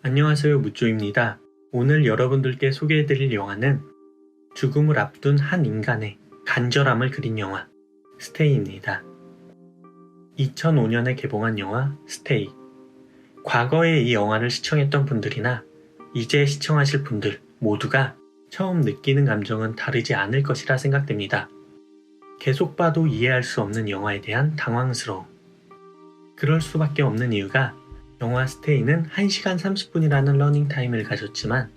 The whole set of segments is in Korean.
안녕하세요, 무쪼입니다. 오늘 여러분들께 소개해드릴 영화는 죽음을 앞둔 한 인간의 간절함을 그린 영화 스테이입니다. 2005년에 개봉한 영화 스테이. 과거에 이 영화를 시청했던 분들이나 이제 시청하실 분들 모두가 처음 느끼는 감정은 다르지 않을 것이라 생각됩니다. 계속 봐도 이해할 수 없는 영화에 대한 당황스러움. 그럴 수밖에 없는 이유가 영화 스테이는 1시간 30분이라는 러닝타임을 가졌지만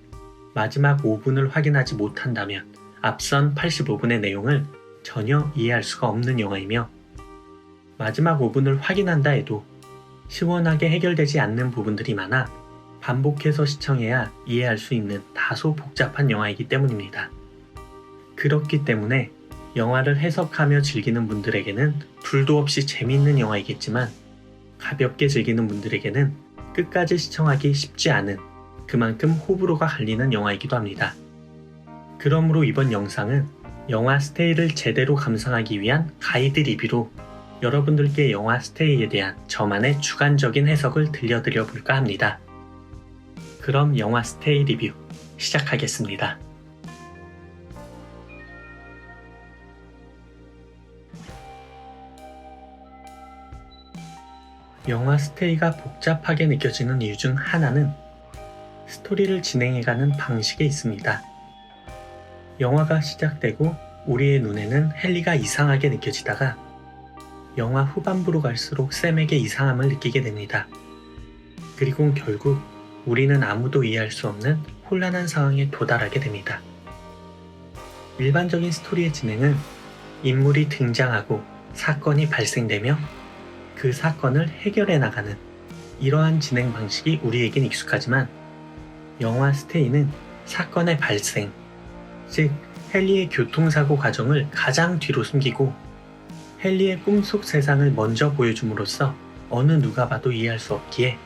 마지막 5분을 확인하지 못한다면 앞선 85분의 내용을 전혀 이해할 수가 없는 영화이며 마지막 5분을 확인한다 해도 시원하게 해결되지 않는 부분들이 많아 반복해서 시청해야 이해할 수 있는 다소 복잡한 영화이기 때문입니다. 그렇기 때문에 영화를 해석하며 즐기는 분들에게는 둘도 없이 재미있는 영화이겠지만 가볍게 즐기는 분들에게는 끝까지 시청하기 쉽지 않은 그만큼 호불호가 갈리는 영화이기도 합니다. 그러므로 이번 영상은 영화 스테이를 제대로 감상하기 위한 가이드 리뷰로 여러분들께 영화 스테이에 대한 저만의 주관적인 해석을 들려드려 볼까 합니다. 그럼 영화 스테이 리뷰 시작하겠습니다. 영화 스테이가 복잡하게 느껴지는 이유 중 하나는 스토리를 진행해가는 방식에 있습니다. 영화가 시작되고 우리의 눈에는 헨리가 이상하게 느껴지다가 영화 후반부로 갈수록 샘에게 이상함을 느끼게 됩니다. 그리고 결국 우리는 아무도 이해할 수 없는 혼란한 상황에 도달하게 됩니다. 일반적인 스토리의 진행은 인물이 등장하고 사건이 발생되며 그 사건을 해결해 나가는 이러한 진행 방식이 우리에겐 익숙하지만 영화 스테이는 사건의 발생, 즉 헨리의 교통사고 과정을 가장 뒤로 숨기고 헨리의 꿈속 세상을 먼저 보여줌으로써 어느 누가 봐도 이해할 수 없기에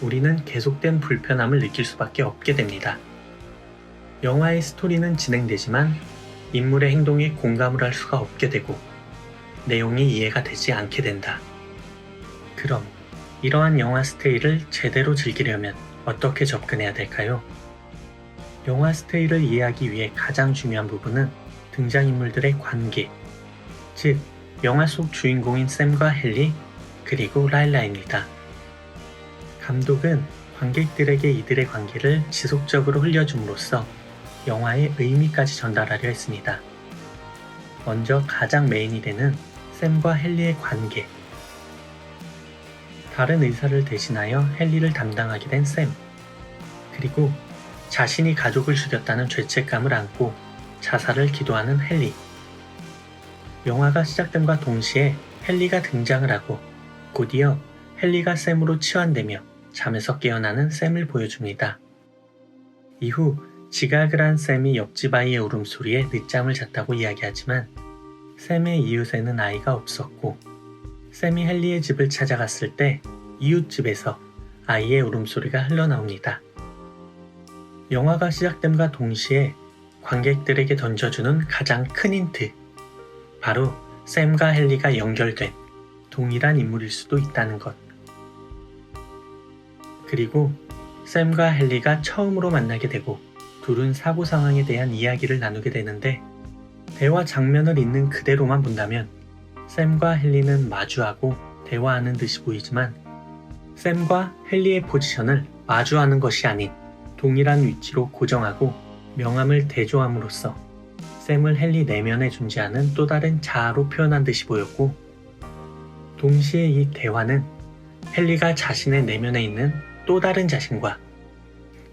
우리는 계속된 불편함을 느낄 수밖에 없게 됩니다. 영화의 스토리는 진행되지만 인물의 행동에 공감을 할 수가 없게 되고 내용이 이해가 되지 않게 된다. 그럼 이러한 영화 스테이를 제대로 즐기려면 어떻게 접근해야 될까요? 영화 스테이를 이해하기 위해 가장 중요한 부분은 등장인물들의 관계, 즉 영화 속 주인공인 샘과 헨리 그리고 라일라입니다. 감독은 관객들에게 이들의 관계를 지속적으로 흘려줌으로써 영화의 의미까지 전달하려 했습니다. 먼저 가장 메인이 되는 샘과 헨리의 관계. 다른 의사를 대신하여 헨리를 담당하게 된 샘, 그리고 자신이 가족을 죽였다는 죄책감을 안고 자살을 기도하는 헨리. 영화가 시작됨과 동시에 헨리가 등장을 하고 곧이어 헨리가 샘으로 치환되며 잠에서 깨어나는 샘을 보여줍니다. 이후 지각을 한 샘이 옆집 아이의 울음소리에 늦잠을 잤다고 이야기하지만 샘의 이웃에는 아이가 없었고 샘이 헨리의 집을 찾아갔을 때 이웃집에서 아이의 울음소리가 흘러나옵니다. 영화가 시작됨과 동시에 관객들에게 던져주는 가장 큰 힌트, 바로 샘과 헨리가 연결된 동일한 인물일 수도 있다는 것. 그리고 샘과 헨리가 처음으로 만나게 되고 둘은 사고 상황에 대한 이야기를 나누게 되는데 대화 장면을 있는 그대로만 본다면 샘과 헨리는 마주하고 대화하는 듯이 보이지만 샘과 헨리의 포지션을 마주하는 것이 아닌 동일한 위치로 고정하고 명암을 대조함으로써 샘을 헨리 내면에 존재하는 또 다른 자아로 표현한 듯이 보였고 동시에 이 대화는 헨리가 자신의 내면에 있는 또 다른 자신과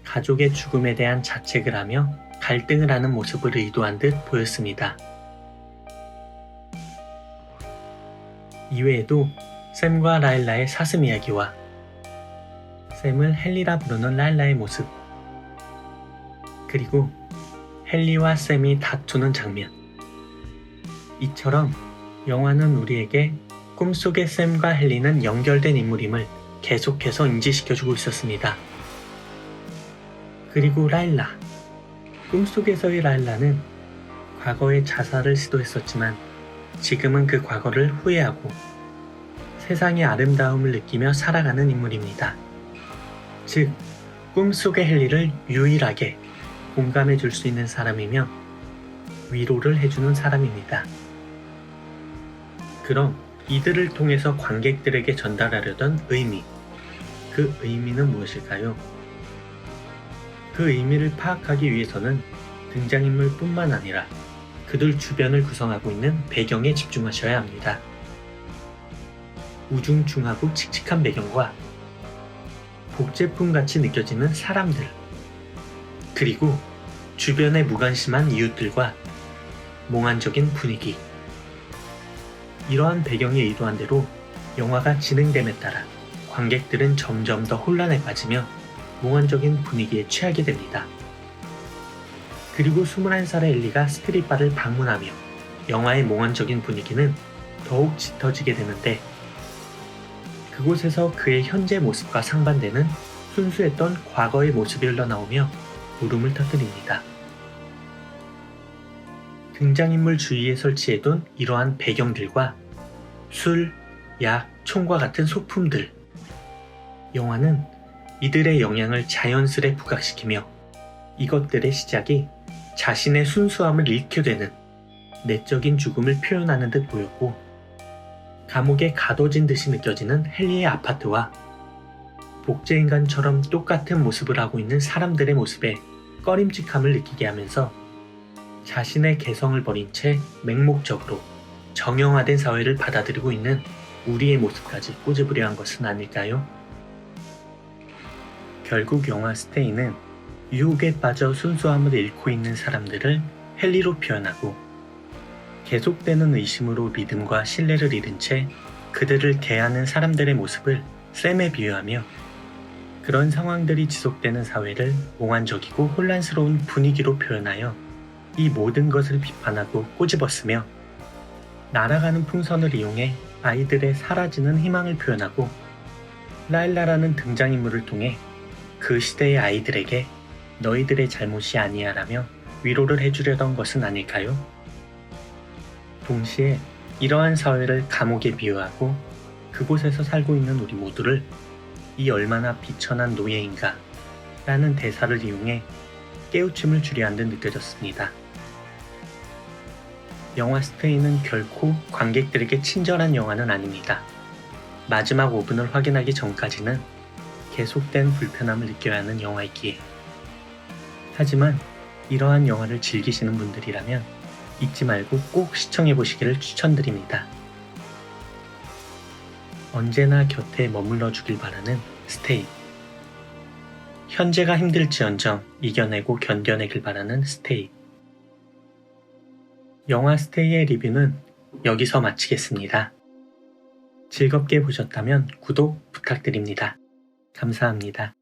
가족의 죽음에 대한 자책을 하며 갈등을 하는 모습을 의도한 듯 보였습니다. 이외에도 샘과 라일라의 사슴 이야기와 샘을 헨리라 부르는 라일라의 모습, 그리고 헨리와 샘이 다투는 장면. 이처럼 영화는 우리에게 꿈속의 샘과 헨리는 연결된 인물임을 계속해서 인지시켜주고 있었습니다. 그리고 라일라. 꿈속에서의 라일라는 과거에 자살을 시도했었지만 지금은 그 과거를 후회하고 세상의 아름다움을 느끼며 살아가는 인물입니다. 즉, 꿈속의 헨리를 유일하게 공감해 줄 수 있는 사람이며 위로를 해주는 사람입니다. 그럼 이들을 통해서 관객들에게 전달하려던 의미, 그 의미는 무엇일까요? 그 의미를 파악하기 위해서는 등장인물뿐만 아니라 그들 주변을 구성하고 있는 배경에 집중하셔야 합니다. 우중충하고 칙칙한 배경과 복제품같이 느껴지는 사람들, 그리고 주변에 무관심한 이웃들과 몽환적인 분위기. 이러한 배경이 의도한 대로 영화가 진행됨에 따라 관객들은 점점 더 혼란에 빠지며 몽환적인 분위기에 취하게 됩니다. 그리고 21살의 엘리가 스트릿바를 방문하며 영화의 몽환적인 분위기는 더욱 짙어지게 되는데, 그곳에서 그의 현재 모습과 상반되는 순수했던 과거의 모습이 흘러나오며 울음을 터뜨립니다. 등장인물 주위에 설치해둔 이러한 배경들과 술, 약, 총과 같은 소품들, 영화는 이들의 영향을 자연스레 부각시키며 이것들의 시작이 자신의 순수함을 잃게 되는 내적인 죽음을 표현하는 듯 보였고, 감옥에 가둬진 듯이 느껴지는 헨리의 아파트와 복제인간처럼 똑같은 모습을 하고 있는 사람들의 모습에 꺼림칙함을 느끼게 하면서 자신의 개성을 버린 채 맹목적으로 정형화된 사회를 받아들이고 있는 우리의 모습까지 꼬집으려 한 것은 아닐까요? 결국 영화 스테이는 유혹에 빠져 순수함을 잃고 있는 사람들을 헨리로 표현하고, 계속되는 의심으로 믿음과 신뢰를 잃은 채 그들을 대하는 사람들의 모습을 샘에 비유하며, 그런 상황들이 지속되는 사회를 몽환적이고 혼란스러운 분위기로 표현하여 이 모든 것을 비판하고 꼬집었으며, 날아가는 풍선을 이용해 아이들의 사라지는 희망을 표현하고, 라일라라는 등장인물을 통해 그 시대의 아이들에게 너희들의 잘못이 아니야 라며 위로를 해주려던 것은 아닐까요? 동시에 이러한 사회를 감옥에 비유하고 그곳에서 살고 있는 우리 모두를 이 얼마나 비천한 노예인가 라는 대사를 이용해 깨우침을 주려 한 듯 느껴졌습니다. 영화 스테이는 결코 관객들에게 친절한 영화는 아닙니다. 마지막 5분을 확인하기 전까지는 계속된 불편함을 느껴야 하는 영화이기에. 하지만 이러한 영화를 즐기시는 분들이라면 잊지 말고 꼭 시청해보시기를 추천드립니다. 언제나 곁에 머물러 주길 바라는 스테이. 현재가 힘들지언정 이겨내고 견뎌내길 바라는 스테이. 영화 스테이의 리뷰는 여기서 마치겠습니다. 즐겁게 보셨다면 구독 부탁드립니다. 감사합니다.